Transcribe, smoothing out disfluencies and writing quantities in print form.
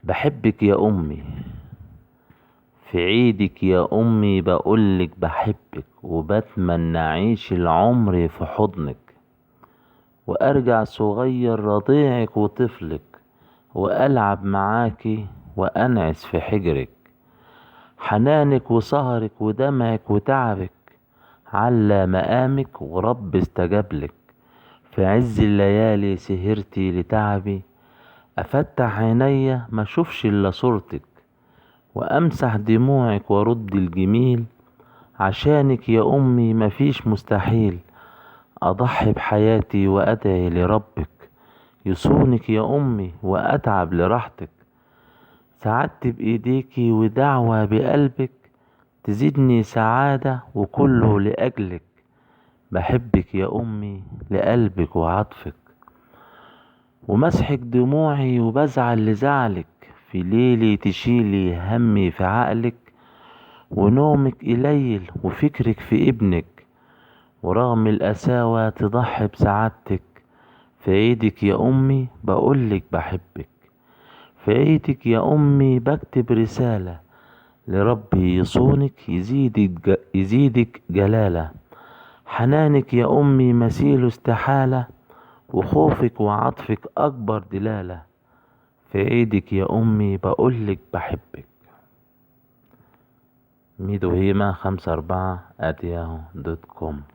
بحبك يا أمي، في عيدك يا أمي بقولك بحبك، وبتمنى أعيش العمر في حضنك، وأرجع صغير رضيعك وطفلك، وألعب معاكي وأنعس في حجرك. حنانك وسهرك ودمعك وتعبك على مقامك ورب استجابلك. في عز الليالي سهرتي لتعبي، أفتح عينيا ما اشوفش إلا صورتك، وامسح دموعك وارد الجميل. عشانك يا امي مفيش مستحيل، اضحي بحياتي وادعي لربك، يصونك يا امي واتعب لراحتك. سعدت بايديكي ودعوة بقلبك، تزيدني سعادة وكله لاجلك. بحبك يا امي لقلبك وعطفك، ومسحك دموعي وبزعل لزعلك. في ليلي تشيلي همي في عقلك، ونومك قليل وفكرك في ابنك، ورغم القساوة تضحي بسعادتك. في عيدك يا أمي بقولك بحبك، في عيدك يا أمي بكتب رسالة لربي يصونك يزيدك جلالة. حنانك يا أمي مثيل استحالة، وخوفك وعطفك أكبر دلالة. في عيدك يا أمي بقولك بحبك. ميدو هيما 54@yahoo.com.